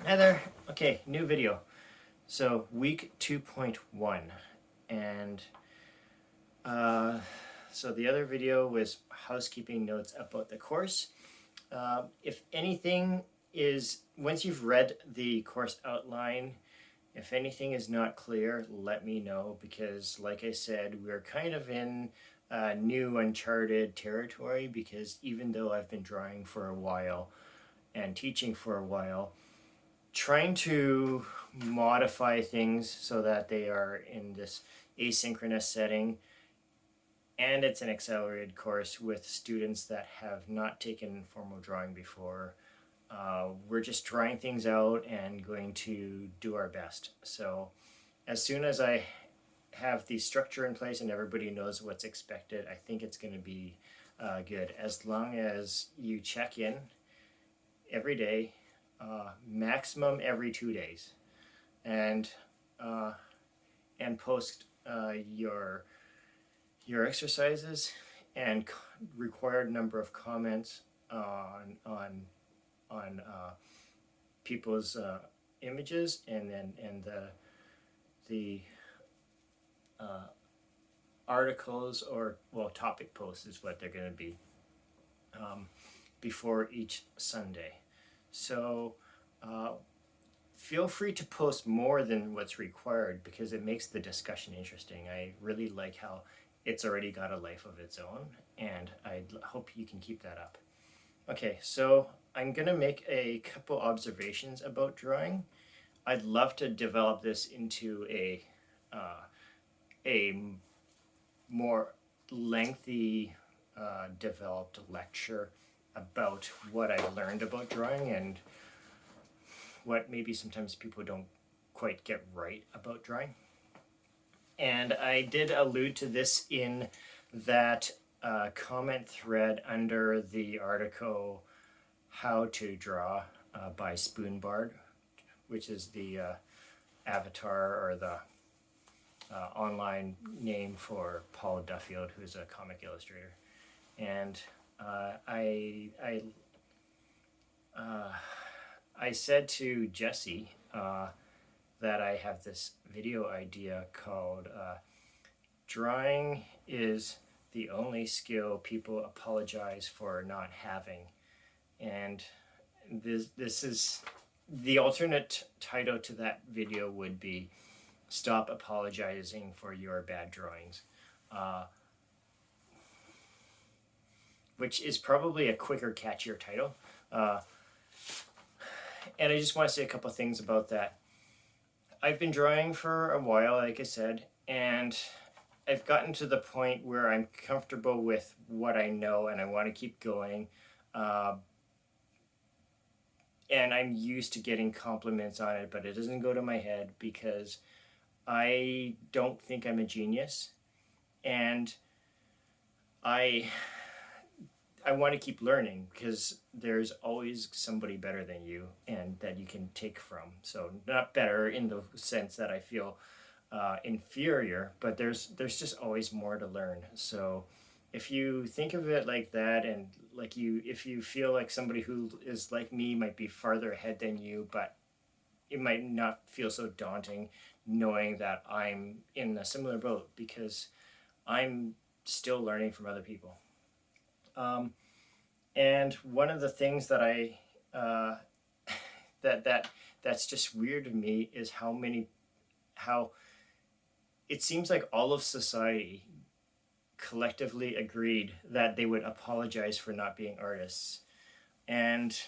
Hi there. Okay, new video. So week 2.1, and uh, so the other video was housekeeping notes about the course. If anything is, once you've read the course outline, if anything is not clear, let me know, because like I said, we're kind of in new uncharted territory, because even though I've been drawing for a while and teaching for a while, trying to modify things so that they are in this asynchronous setting, and it's an accelerated course with students that have not taken formal drawing before. We're just trying things out and going to do our best. So as soon as I have the structure in place and everybody knows what's expected, I think it's going to be good, as long as you check in every day, maximum every 2 days, and uh, post your exercises and required number of comments on people's images, and the uh, articles, or well, topic posts is what they're going to be, um, before each Sunday. So feel free to post more than what's required, because it makes the discussion interesting. I really like how it's already got a life of its own, and I hope you can keep that up. Okay, so I'm gonna make a couple observations about drawing. I'd love to develop this into a more lengthy, developed lecture about what I learned about drawing, and what maybe sometimes people don't quite get right about drawing. And I did allude to this in that comment thread under the article How to Draw by Spoonbard, which is the avatar, or the online name for Paul Duffield, who's a comic illustrator. And I said to Jesse that I have this video idea called Drawing is the Only Skill People Apologize for Not Having. And this is the alternate title to that video would be Stop Apologizing for Your Bad Drawings, which is probably a quicker, catchier title. And I just want to say a couple things about that. I've been drawing for a while, like I said, and I've gotten to the point where I'm comfortable with what I know, and I want to keep going. And I'm used to getting compliments on it, but it doesn't go to my head, because I don't think I'm a genius, and I want to keep learning, because there's always somebody better than you and that you can take from. So not better in the sense that I feel inferior, but there's just always more to learn. So if you think of it like that, and like if you feel like somebody who is like me might be farther ahead than you, but it might not feel so daunting knowing that I'm in a similar boat, because I'm still learning from other people. And one of the things that I that's just weird to me is how it seems like all of society collectively agreed that they would apologize for not being artists. And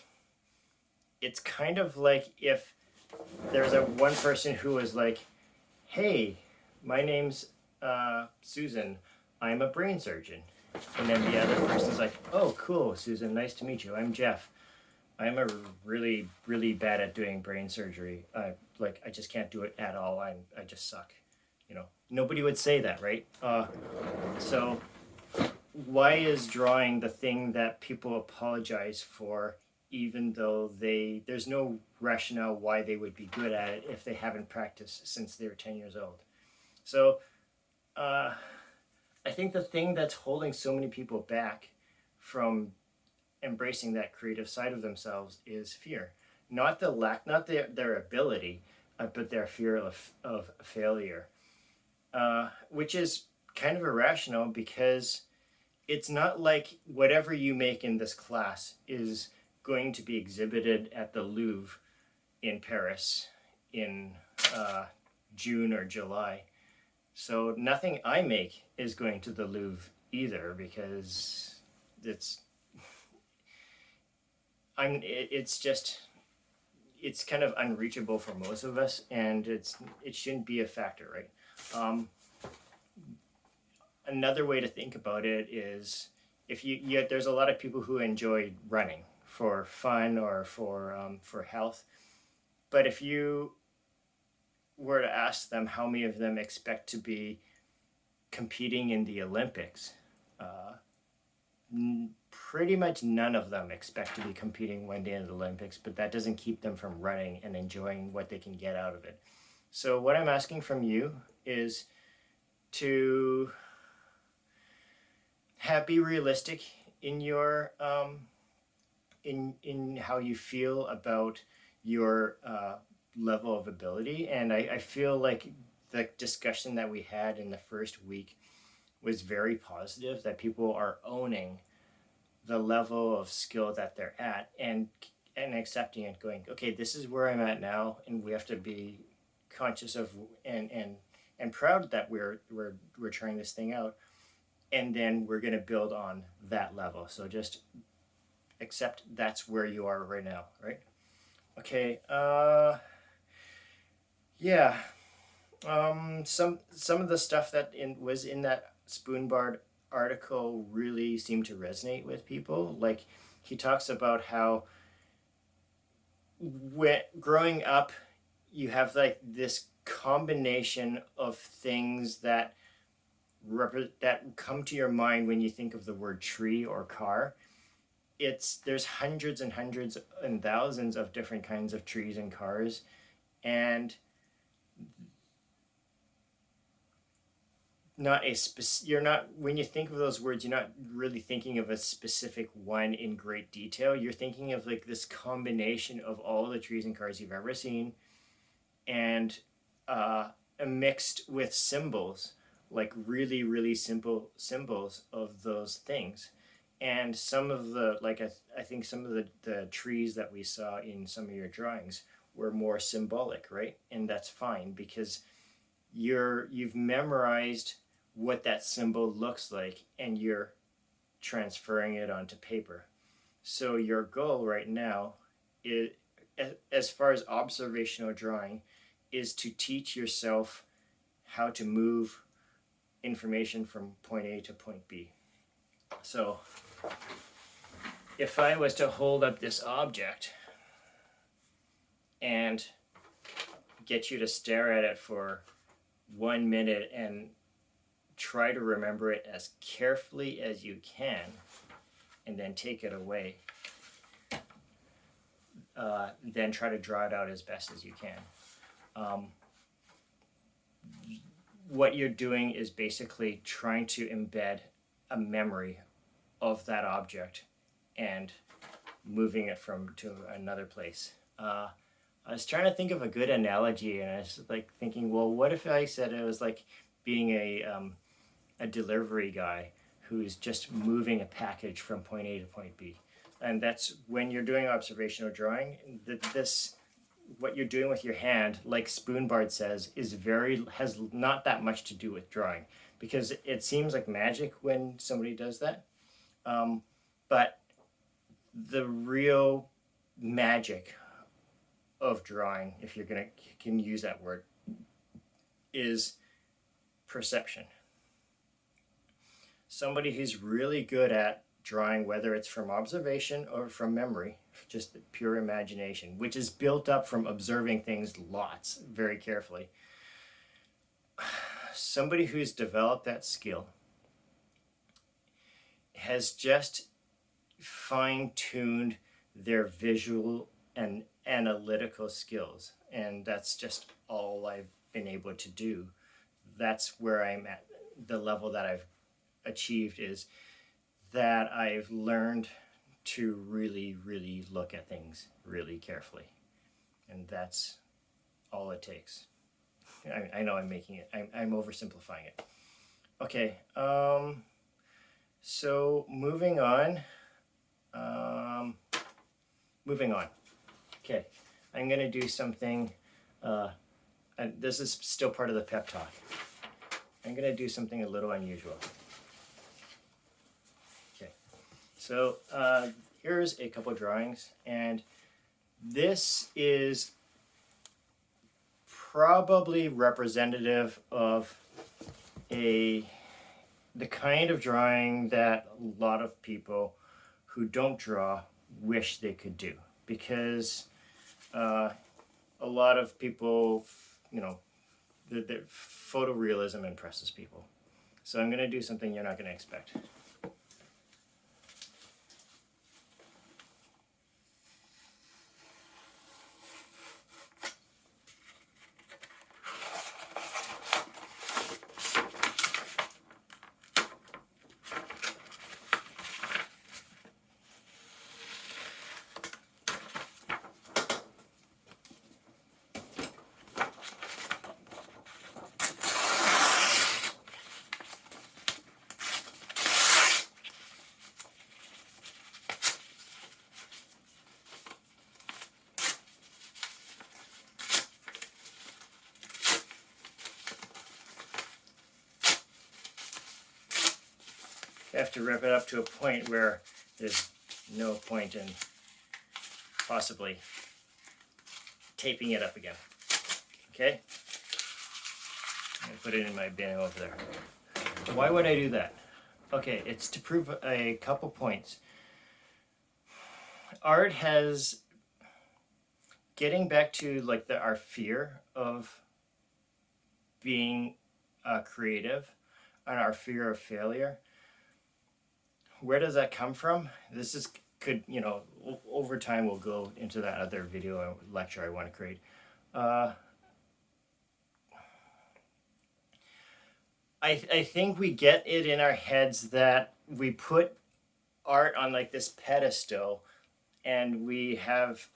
it's kind of like if there's a one person who was like, hey, my name's Susan, I'm a brain surgeon. And then the other person's like, oh, cool, Susan, nice to meet you. I'm Jeff. I'm a really, really bad at doing brain surgery. I just can't do it at all. I just suck. Nobody would say that, right? So why is drawing the thing that people apologize for, even though there's no rationale why they would be good at it if they haven't practiced since they were 10 years old? So I think the thing that's holding so many people back from embracing that creative side of themselves is fear. not the lack, not their ability, but their fear of failure, which is kind of irrational because it's not like whatever you make in this class is going to be exhibited at the Louvre in Paris in June or July. So nothing I make is going to the Louvre either, because it's just, it's kind of unreachable for most of us, and it shouldn't be a factor, right? Another way to think about it is, if there's a lot of people who enjoy running for fun or for health, but if you were to ask them how many of them expect to be competing in the Olympics, pretty much none of them expect to be competing one day in the Olympics, but that doesn't keep them from running and enjoying what they can get out of it. So what I'm asking from you is to be realistic in your in how you feel about your level of ability. And I feel like the discussion that we had in the first week was very positive, that people are owning the level of skill that they're at, and accepting it, going, okay, this is where I'm at now, and we have to be conscious of and proud that we're trying this thing out, and then we're going to build on that level. So just accept that's where you are right now, right? Okay. Yeah. Some of the stuff that was in that Spoonbard article really seemed to resonate with people. Like, he talks about how growing up, you have like this combination of things that come to your mind when you think of the word tree or car. There's hundreds and hundreds and thousands of different kinds of trees and cars, and you're not, when you think of those words, you're not really thinking of a specific one in great detail. You're thinking of like this combination of all the trees and cars you've ever seen, and mixed with symbols, like really, really simple symbols of those things. And some of the, like, I think some of the trees that we saw in some of your drawings were more symbolic, right? And that's fine, because you've memorized what that symbol looks like, and you're transferring it onto paper. So your goal right now is, as far as observational drawing, is to teach yourself how to move information from point A to point B. So if I was to hold up this object and get you to stare at it for 1 minute and try to remember it as carefully as you can, and then take it away, then try to draw it out as best as you can. What you're doing is basically trying to embed a memory of that object and moving it to another place. I was trying to think of a good analogy, and I was like thinking, well, what if I said it was like being a delivery guy who's just moving a package from point A to point B. And that's when you're doing observational drawing, what you're doing with your hand, like Spoonbard says, has not that much to do with drawing, because it seems like magic when somebody does that. But the real magic of drawing, if you're can use that word, is perception. Somebody who's really good at drawing, whether it's from observation or from memory, just pure imagination, which is built up from observing things lots, very carefully. Somebody who's developed that skill has just fine-tuned their visual and analytical skills, and that's just all I've been able to do. That's where I'm at. The level that I've achieved is that I've learned to really, really look at things really carefully. And that's all it takes. I know I'm making it, I'm oversimplifying it. Okay, so moving on. Okay, I'm gonna do something, and this is still part of the pep talk. I'm gonna do something a little unusual. Okay, so here's a couple drawings, and this is probably representative of the kind of drawing that a lot of people who don't draw wish they could do, because a lot of people, you know, the photorealism impresses people. So I'm going to do something you're not going to expect. You have to rip it up to a point where there's no point in possibly taping it up again. Okay? I'm going to put it in my bin over there. Why would I do that? Okay, it's to prove a couple points. Art has, getting back to like our fear of being creative and our fear of failure. Where does that come from? This is, could, you know, over time we'll go into that other video or lecture I want to create. I think we get it in our heads that we put art on like this pedestal, and we have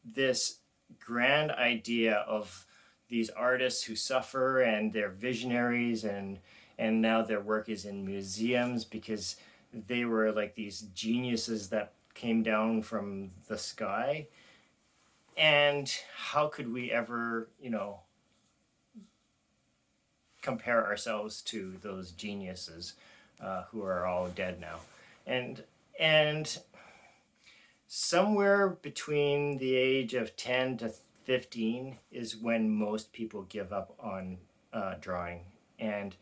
this grand idea of these artists who suffer, and they're visionaries, and now their work is in museums because they were like these geniuses that came down from the sky. And how could we ever, you know, compare ourselves to those geniuses who are all dead now? And somewhere between the age of 10 to 15 is when most people give up on drawing. And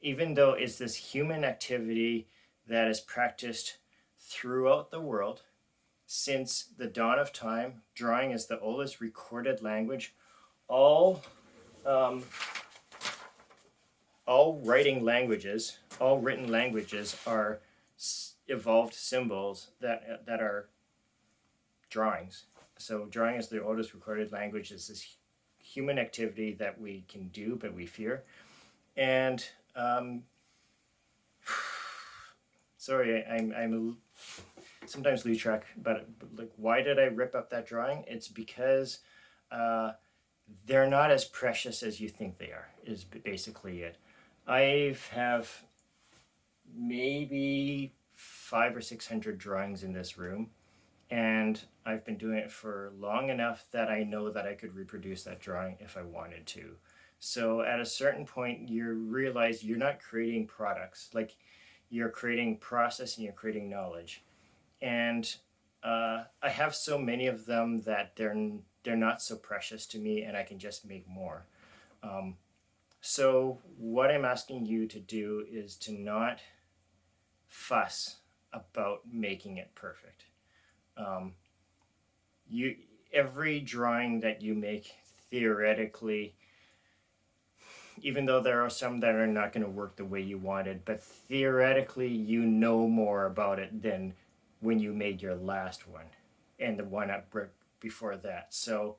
even though it's this human activity that is practiced throughout the world since the dawn of time, drawing is the oldest recorded language. All writing languages, all written languages are evolved symbols that are drawings. So drawing is the oldest recorded language. It's this human activity that we can do, but we fear. And sorry, I'm sometimes lose track, but like, why did I rip up that drawing? It's because they're not as precious as you think they are, is basically it. I have maybe 500 or 600 drawings in this room, and I've been doing it for long enough that I know that I could reproduce that drawing if I wanted to. So at a certain point, you realize you're not creating products, like you're creating process and you're creating knowledge. And I have so many of them that they're not so precious to me, and I can just make more. So what I'm asking you to do is to not fuss about making it perfect. Every drawing that you make, theoretically, even though there are some that are not going to work the way you wanted, but theoretically you know more about it than when you made your last one and the one up before that. So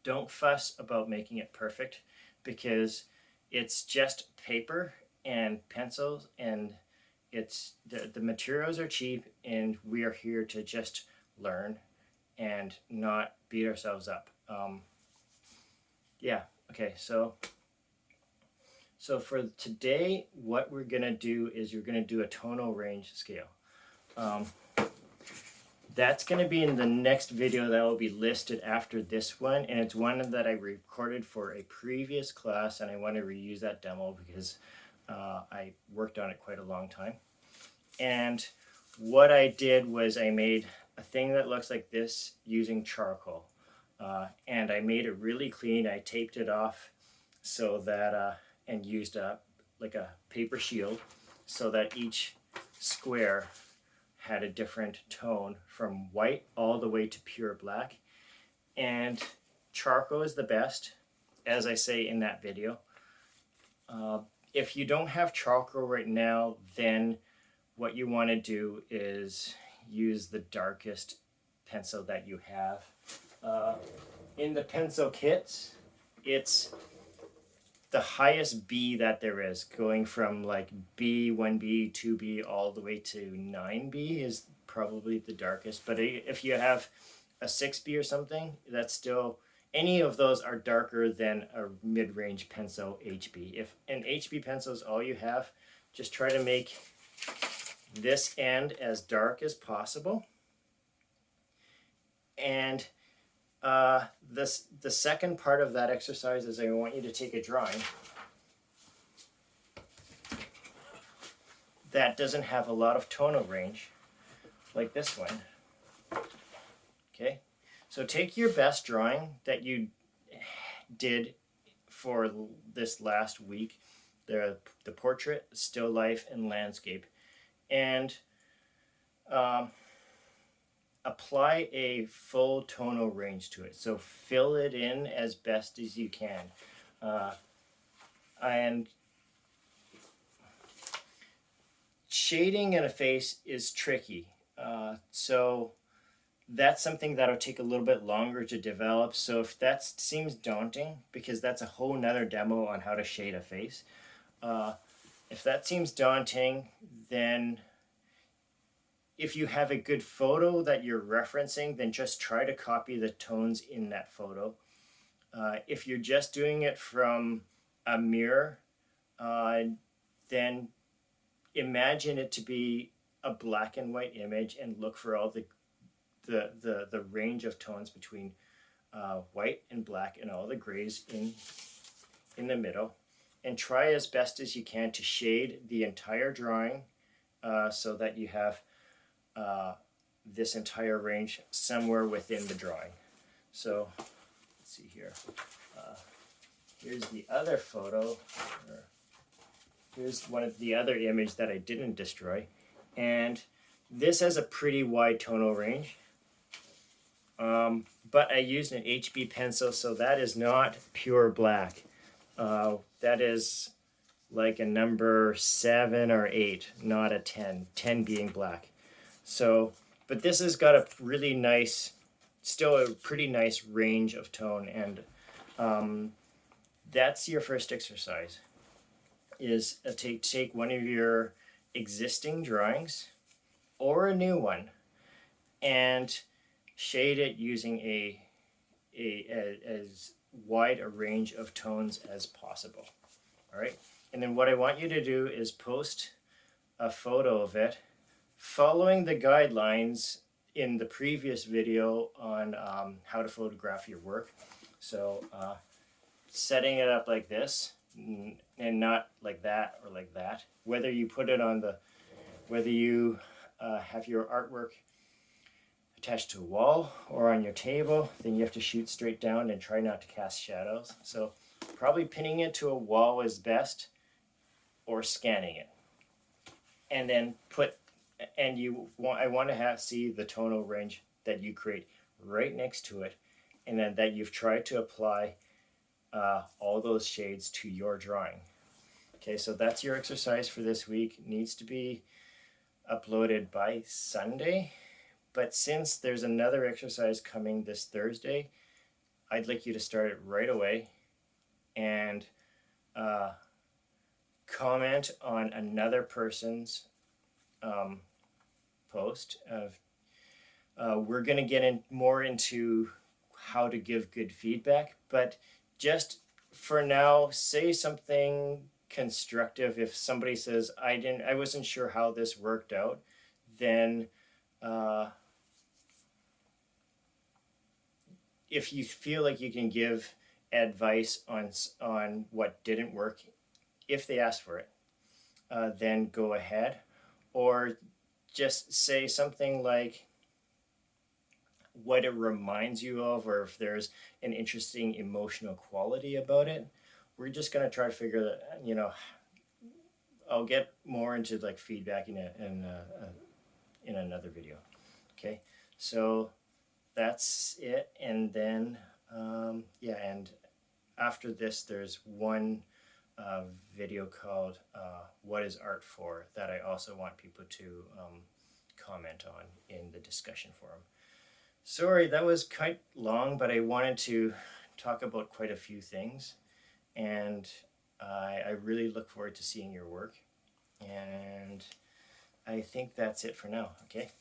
don't fuss about making it perfect, because it's just paper and pencils, and it's the materials are cheap, and we are here to just learn and not beat ourselves up. Yeah, okay, so for today, what we're gonna do is you're gonna do a tonal range scale. That's going to be in the next video that will be listed after this one, and it's one that I recorded for a previous class, and I want to reuse that demo because I worked on it quite a long time. And what I did was I made a thing that looks like this using charcoal, and I made it really clean. I taped it off so that and used like a paper shield so that each square had a different tone from white all the way to pure black. And charcoal is the best, as I say in that video. If you don't have charcoal right now, then what you want to do is use the darkest pencil that you have. In the pencil kits, it's the highest B that there is, going from like B, 1B, 2B, all the way to 9B is probably the darkest. But if you have a 6B or something, that's still, any of those are darker than a mid-range pencil HB. If an HB pencil is all you have, just try to make this end as dark as possible. And the second part of that exercise is I want you to take a drawing that doesn't have a lot of tonal range, like this one. Okay, so take your best drawing that you did for this last week, the portrait, still life, and landscape, and apply a full tonal range to it. So fill it in as best as you can. And shading in a face is tricky. So that's something that'll take a little bit longer to develop. So if that seems daunting, because that's a whole nother demo on how to shade a face. If that seems daunting, then if you have a good photo that you're referencing, then just try to copy the tones in that photo. If you're just doing it from a mirror, then imagine it to be a black and white image and look for all the range of tones between white and black and all the grays in the middle. And try as best as you can to shade the entire drawing so that you have this entire range somewhere within the drawing. So let's see here. Here's the other photo. Here's one of the other image that I didn't destroy. And this has a pretty wide tonal range. But I used an HB pencil, so that is not pure black. That is like a number 7 or 8, not a 10. 10 being black. So, but this has got a really nice, still a pretty nice range of tone, and that's your first exercise, is take one of your existing drawings or a new one and shade it using as wide a range of tones as possible. All right, and then what I want you to do is post a photo of it following the guidelines in the previous video on how to photograph your work. So setting it up like this and not like that or like that. Whether you put it on whether you have your artwork attached to a wall or on your table, then you have to shoot straight down and try not to cast shadows. So probably pinning it to a wall is best, or scanning it. And then I want to see the tonal range that you create right next to it, and then that you've tried to apply all those shades to your drawing. Okay, so that's your exercise for this week. It needs to be uploaded by Sunday, but since there's another exercise coming this Thursday, I'd like you to start it right away and comment on another person's post of We're going to get in more into how to give good feedback, but just for now, say something constructive. If somebody says, I wasn't sure how this worked out, then if you feel like you can give advice on what didn't work, if they ask for it, then go ahead, or just say something like what it reminds you of, or if there's an interesting emotional quality about it. We're just gonna try to figure that. I'll get more into like feedback in another video. Okay, so that's it, and then yeah, and after this, there's one video called "What is Art For?" that I also want people to comment on in the discussion forum. Sorry, that was quite long, but I wanted to talk about quite a few things, and I really look forward to seeing your work, and I think that's it for now. Okay.